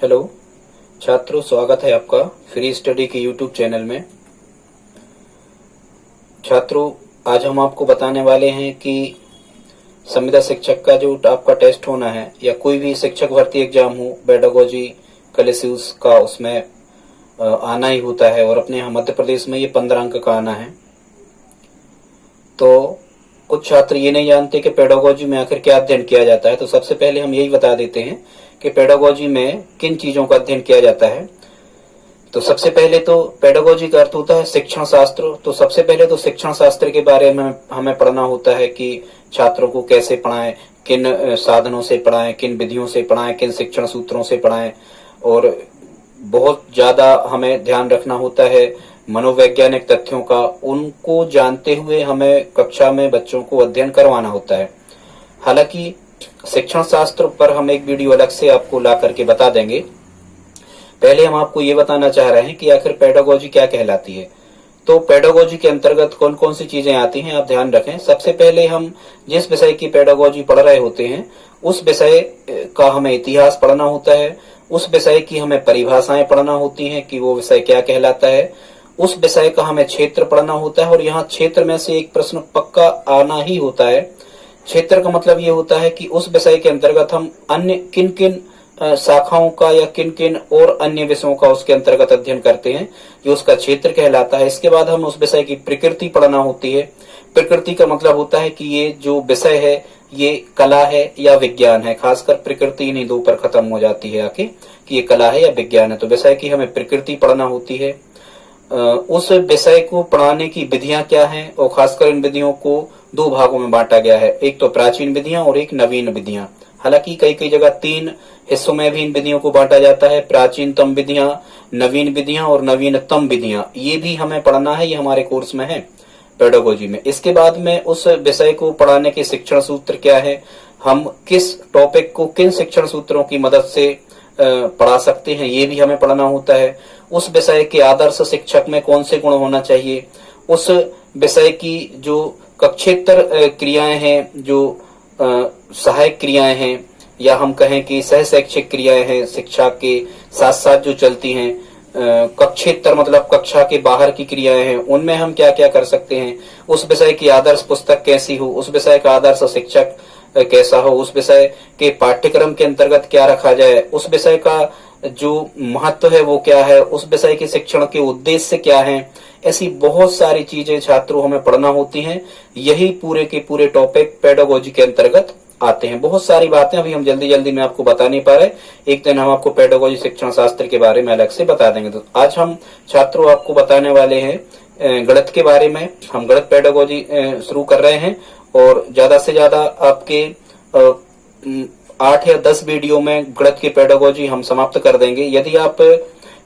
Hello छात्रों, स्वागत है आपका फ्री स्टडी के यूट्यूब चैनल में। छात्रों, आज हम आपको बताने वाले हैं कि संविदा शिक्षक का जो आपका टेस्ट होना है या कोई भी शिक्षक भर्ती एग्जाम हो, पेडागोजी कलेसियस का उसमें आना ही होता है और अपने यहाँ मध्य प्रदेश में ये 15 अंक का आना है। तो कुछ छात्र ये नहीं जानते कि पेडागोजी में आखिर क्या अध्ययन किया जाता है, तो सबसे पहले हम यही बता देते हैं कि पेडागोजी में किन चीजों का अध्ययन किया जाता है। तो सबसे पहले तो पेडागोजी का अर्थ होता है शिक्षण शास्त्र। तो सबसे पहले तो शिक्षण शास्त्र के बारे में हमें पढ़ना होता है कि छात्रों को कैसे पढ़ाएं, किन साधनों से पढ़ाएं, किन विधियों से पढ़ाएं, किन शिक्षण सूत्रों से पढ़ाएं। और बहुत ज्यादा हमें ध्यान रखना होता है मनोवैज्ञानिक तथ्यों का, उनको जानते हुए हमें कक्षा में बच्चों को अध्ययन करवाना होता है। हालांकि शिक्षण शास्त्र पर हम एक वीडियो अलग से आपको ला करके बता देंगे। पहले हम आपको ये बताना चाह रहे हैं कि आखिर पेडागोजी क्या कहलाती है। तो पेडागोजी के अंतर्गत कौन कौन सी चीजें आती हैं, आप ध्यान रखें। सबसे पहले हम जिस विषय की पेडागोजी पढ़ रहे होते हैं उस विषय का हमें इतिहास पढ़ना होता है, उस विषय की हमें परिभाषाएं पढ़ना होती हैं कि वो विषय क्या कहलाता है, उस विषय का हमें क्षेत्र पढ़ना होता है। और यहाँ क्षेत्र में से एक प्रश्न पक्का आना ही होता है। क्षेत्र का मतलब ये होता है कि उस विषय के अंतर्गत हम अन्य किन किन शाखाओं का या किन किन और अन्य विषयों का उसके अंतर्गत अध्ययन करते हैं, जो उसका क्षेत्र कहलाता है। इसके बाद हम उस विषय की प्रकृति पढ़ना होती है। प्रकृति का मतलब होता है कि ये जो विषय है ये कला है या विज्ञान है। खासकर प्रकृति इन्हीं दो पर खत्म हो जाती है आके कि ये कला है या विज्ञान है। तो विषय की हमें प्रकृति पढ़ना होती है। उस विषय को पढ़ाने की विधियां क्या हैं, और खासकर इन विधियों को दो भागों में बांटा गया है, एक तो प्राचीन विधियां और एक नवीन विधियां। हालांकि कई कई जगह 3 हिस्सों में भी इन विधियों को बांटा जाता है, प्राचीनतम विधियां, नवीन विधियां और नवीनतम विधियां। ये भी हमें पढ़ना है, ये हमारे कोर्स में है पेडागोजी में। इसके बाद में उस विषय को पढ़ाने के शिक्षण सूत्र क्या है, हम किस टॉपिक को किन शिक्षण सूत्रों की मदद से पढ़ा सकते हैं, ये भी हमें पढ़ना होता है। उस विषय के आदर्श शिक्षक में कौन से गुण होना चाहिए, उस विषय की जो कक्षेतर क्रियाएं हैं, जो सहायक क्रियाएं हैं, या हम कहें कि सह शैक्षिक क्रियाएं हैं, शिक्षा के साथ साथ जो चलती हैं। कक्षेतर मतलब कक्षा के बाहर की क्रियाएं हैं, उनमें हम क्या क्या कर सकते हैं। उस विषय की आदर्श पुस्तक कैसी हो, उस विषय का आदर्श शिक्षक कैसा हो, उस विषय के पाठ्यक्रम के अंतर्गत क्या रखा जाए, उस विषय का जो महत्व है वो क्या है, उस विषय के शिक्षण के उद्देश्य क्या हैं। ऐसी बहुत सारी चीजें छात्रों हमें पढ़ना होती हैं। यही पूरे के पूरे टॉपिक पेडागोजी के अंतर्गत आते हैं। बहुत सारी बातें अभी हम जल्दी जल्दी में आपको बता नहीं पा रहे, एक दिन हम आपको पेडागोजी शिक्षण शास्त्र के बारे में अलग से बता देंगे। तो आज हम छात्रों आपको बताने वाले हैं गणित के बारे में। हम गणित पेडागोजी शुरू कर रहे हैं और ज्यादा से ज्यादा आपके 8 या 10 वीडियो में गणित की पेडागोजी हम समाप्त कर देंगे। यदि आप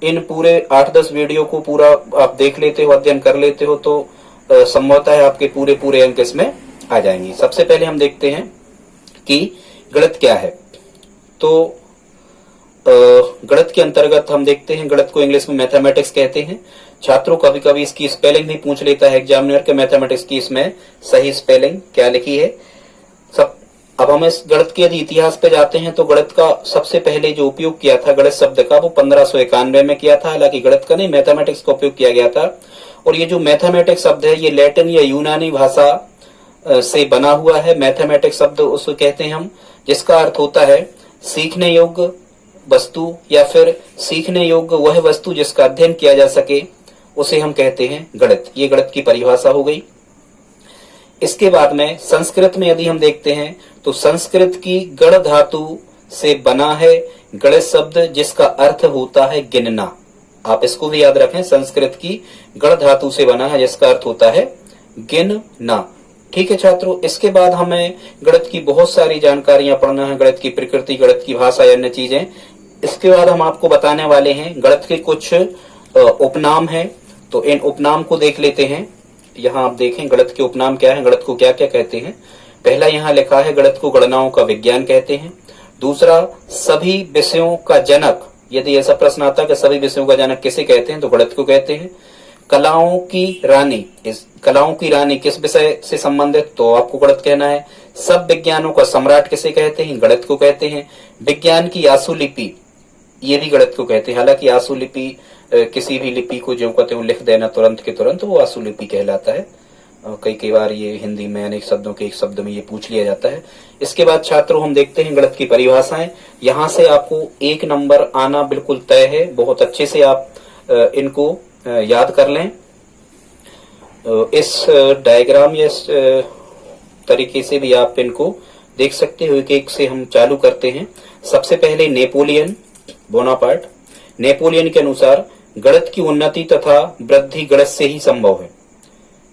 इन पूरे 8-10 वीडियो को पूरा आप देख लेते हो, अध्ययन कर लेते हो, तो संभवतः है आपके पूरे पूरे अंक इसमें आ जाएंगे। सबसे पहले हम देखते हैं कि गणित क्या है। तो गणित के अंतर्गत हम देखते हैं, गणित को इंग्लिश में मैथमेटिक्स कहते हैं। छात्रों कभी कभी इसकी स्पेलिंग भी पूछ लेता है एग्जामिनर के, मैथमेटिक्स की इसमें सही स्पेलिंग क्या लिखी है। अब हम इस गणित के यदि इतिहास पे जाते हैं तो गणित का सबसे पहले जो उपयोग किया था गणित शब्द का, वो 1591 में किया था। हालांकि गणित का नहीं, मैथमेटिक्स का उपयोग किया गया था। और ये जो मैथमेटिक्स शब्द है ये लैटिन या यूनानी भाषा से बना हुआ है। मैथमेटिक्स शब्द उसको कहते हैं हम, जिसका अर्थ होता है सीखने योग्य वस्तु या फिर सीखने योग्य वह वस्तु जिसका अध्ययन किया जा सके, उसे हम कहते हैं गणित। ये गणित की परिभाषा हो गई। इसके बाद में संस्कृत में यदि हम देखते हैं तो संस्कृत की गण धातु से बना है गणित शब्द, जिसका अर्थ होता है गिनना। आप इसको भी याद रखें, संस्कृत की गण धातु से बना है जिसका अर्थ होता है गिनना। ठीक है छात्रों, इसके बाद हमें गणित की बहुत सारी जानकारियां पढ़ना है, गणित की प्रकृति, गणित की भाषा या अन्य चीजें। इसके बाद हम आपको बताने वाले हैं गणित के कुछ उपनाम हैं। तो इन उपनाम को देख लेते हैं। यहाँ आप देखें गणित के उपनाम क्या है, गणित को क्या क्या कहते हैं। पहला यहाँ लिखा है गणित को गणनाओं का विज्ञान कहते हैं। दूसरा, सभी विषयों का जनक, यदि ऐसा प्रश्न आता है कि सभी विषयों का जनक किसे कहते हैं, तो गणित को कहते हैं। कलाओं की रानी, इस कलाओं की रानी किस विषय से संबंधित, तो आपको गणित कहना है। सब विज्ञानों का सम्राट किसे कहते हैं, गणित को कहते हैं। विज्ञान की आशुलिपि ये भी गणित को कहते हैं। हालांकि आसु लिपि किसी भी लिपि को जो कहते हैं लिख देना तुरंत के तुरंत, वो आसु लिपि कहलाता है। कई बार ये हिंदी में अनेक शब्दों के एक शब्द में ये पूछ लिया जाता है। इसके बाद छात्रों हम देखते हैं गणित की परिभाषाएं। यहाँ से आपको 1 नंबर आना बिल्कुल तय है। बहुत अच्छे से आप इनको याद कर लें। इस डायग्राम या इस तरीके से भी आप इनको देख सकते हो। एक एक से हम चालू करते हैं। सबसे पहले नेपोलियन बोनापार्ट। नेपोलियन के अनुसार गणित की उन्नति तथा वृद्धि गणित से ही संभव है।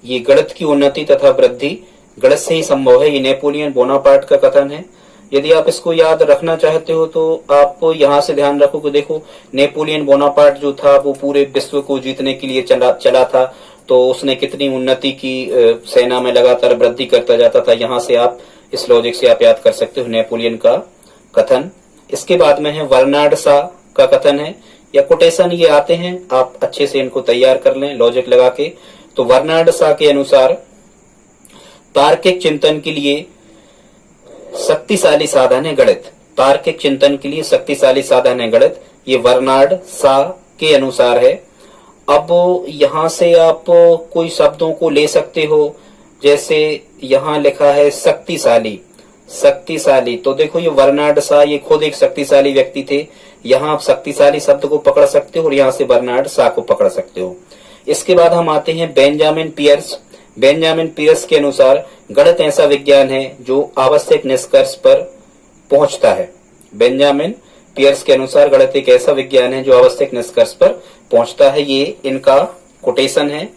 ये गणित की उन्नति तथा वृद्धि गणित से ही संभव है, ये नेपोलियन बोनापार्ट का कथन है। यदि आप इसको याद रखना चाहते हो तो आप यहाँ से ध्यान रखो कि देखो नेपोलियन बोनापार्ट जो था वो पूरे विश्व को जीतने के लिए चला था, तो उसने कितनी उन्नति की, सेना में लगातार वृद्धि करता जाता था। यहाँ से आप इस लॉजिक से आप याद कर सकते हो नेपोलियन का कथन। इसके बाद में है बर्नार्ड शॉ का कथन है या कोटेशन, ये आते हैं, आप अच्छे से इनको तैयार कर लें लॉजिक लगा के। तो बर्नार्ड शॉ के अनुसार तार्किक चिंतन के लिए शक्तिशाली साधन है गणित। तार्किक चिंतन के लिए शक्तिशाली साधन है गणित, ये बर्नार्ड शॉ के अनुसार है। अब यहां से आप कोई शब्दों को ले सकते हो, जैसे यहां लिखा है शक्तिशाली। शक्तिशाली, तो देखो ये बर्नार्ड शॉ ये खुद एक शक्तिशाली व्यक्ति थे। यहाँ आप शक्तिशाली शब्द को पकड़ सकते हो और यहाँ से बर्नार्ड शॉ को पकड़ सकते हो। इसके बाद हम आते हैं बेंजामिन पियर्स। बेंजामिन पियर्स के अनुसार गणित ऐसा विज्ञान है जो आवश्यक निष्कर्ष पर पहुंचता है। बेंजामिन पियर्स के अनुसार गणित एक ऐसा विज्ञान है जो आवश्यक निष्कर्ष पर पहुंचता है। ये इनका कोटेशन है।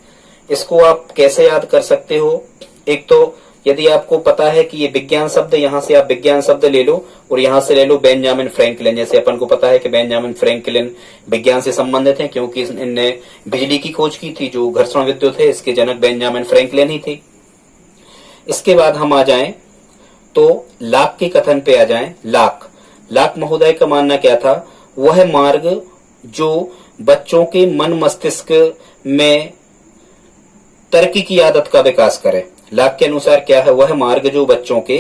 इसको आप कैसे याद कर सकते हो? एक तो यदि आपको पता है कि ये विज्ञान शब्द, यहाँ से आप विज्ञान शब्द ले लो और यहाँ से ले लो बेंजामिन फ्रैंकलिन। जैसे अपन को पता है कि बेंजामिन फ्रैंकलिन विज्ञान से संबंधित है क्योंकि इनने बिजली की खोज की थी, जो घर्षण विद्युत है इसके जनक बेंजामिन फ्रैंकलिन ही थे। इसके बाद हम आ जाएं तो लाक के कथन पे आ जाएं। लाक महोदय का मानना क्या था? वह मार्ग जो बच्चों के मन मस्तिष्क में तर्क की आदत का विकास करे। लाक के अनुसार क्या है? वह मार्ग जो बच्चों के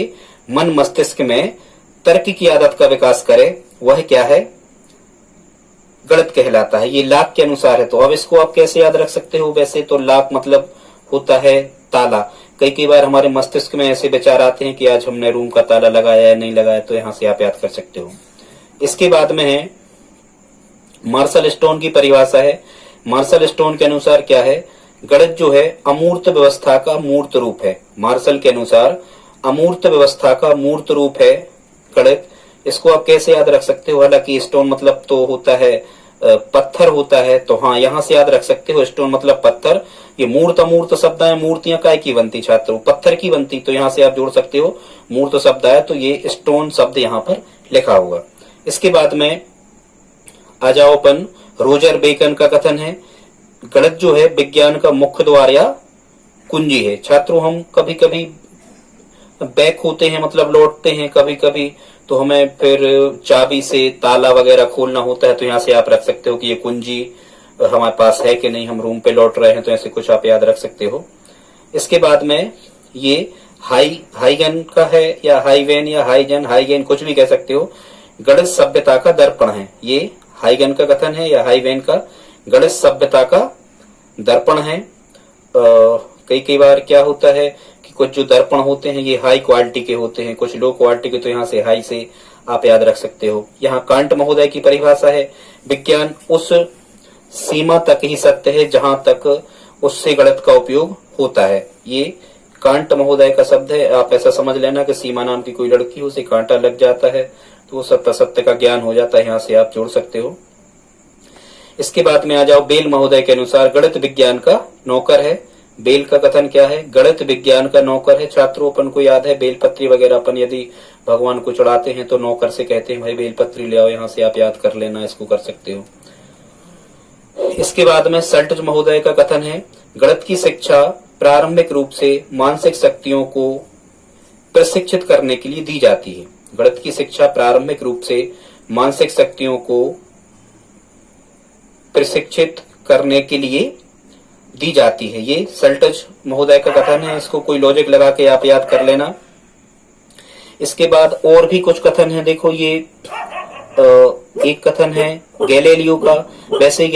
मन मस्तिष्क में तर्क की आदत का विकास करे, वह क्या है? गणित कहलाता है। ये लाक के अनुसार है। तो अब इसको आप कैसे याद रख सकते हो? वैसे तो लाक मतलब होता है ताला। कई बार हमारे मस्तिष्क में ऐसे विचार आते हैं कि आज हमने रूम का ताला लगाया या नहीं लगाया, तो यहां से आप याद कर सकते हो। इसके बाद में है मार्शल स्टोन की परिभाषा है। मार्शल स्टोन के अनुसार क्या है? गणित जो है अमूर्त व्यवस्था का मूर्त रूप है। मार्शल के अनुसार अमूर्त व्यवस्था का मूर्त रूप है गणित। इसको आप कैसे याद रख सकते हो? हालांकि स्टोन मतलब तो होता है पत्थर होता है, तो हाँ यहां से याद रख सकते हो स्टोन मतलब पत्थर। ये मूर्त अमूर्त शब्द है। मूर्तियां काय की बनती छात्रों? पत्थर की बनती। तो यहां से आप जोड़ सकते हो मूर्त शब्द है, तो ये स्टोन शब्द यहाँ पर लिखा होगा। इसके बाद में आ जाओ अपन रोजर बेकन का कथन है गणित जो है विज्ञान का मुख्य द्वार या कुंजी है। छात्रों हम कभी कभी बैक होते हैं, मतलब लौटते हैं कभी कभी, तो हमें फिर चाबी से ताला वगैरह खोलना होता है, तो यहाँ से आप रख सकते हो कि ये कुंजी हमारे पास है कि नहीं, हम रूम पे लौट रहे हैं, तो ऐसे कुछ आप याद रख सकते हो। इसके बाद में ये हाइगन का है या हाइवेन या हाइगेन कुछ भी कह सकते हो। गणित सभ्यता का दर्पण है। ये हाइगन का कथन है या हाइवेन का, गणित सभ्यता का दर्पण है। कई बार क्या होता है कि कुछ जो दर्पण होते हैं ये हाई क्वालिटी के होते हैं, कुछ लो क्वालिटी के, तो यहाँ से हाई से आप याद रख सकते हो। यहाँ कांट महोदय की परिभाषा है विज्ञान उस सीमा तक ही सत्य है जहां तक उससे गणित का उपयोग होता है। ये कांट महोदय का शब्द है। आप ऐसा समझ लेना कि सीमा नाम की कोई लड़की हो, उसे कांटा लग जाता है तो वो सत्य का ज्ञान हो जाता है। यहाँ से आप जोड़ सकते हो। इसके बाद में आ जाओ बेल महोदय के अनुसार गणित विज्ञान का नौकर है। बेल का कथन क्या है? गणित विज्ञान का नौकर है। छात्रों अपन को याद है बेलपत्री वगैरह अपन यदि भगवान को चढ़ाते हैं तो नौकर से कहते हैं भाई बेलपत्री ले आओ, यहाँ से आप याद कर लेना, इसको कर सकते हो। इसके बाद में सल्टज महोदय का कथन है गणित की शिक्षा प्रारंभिक रूप से मानसिक शक्तियों को प्रशिक्षित करने के लिए दी जाती है। गणित की शिक्षा प्रारंभिक रूप से मानसिक शक्तियों को प्रशिक्षित करने के लिए दी जाती है। ये सल्टज महोदय का कथन है। इसको कोई लॉजिक लगा के आप याद कर लेना। इसके बाद और भी कुछ कथन है। देखो ये एक कथन है गैलीलियो का। वैसे ही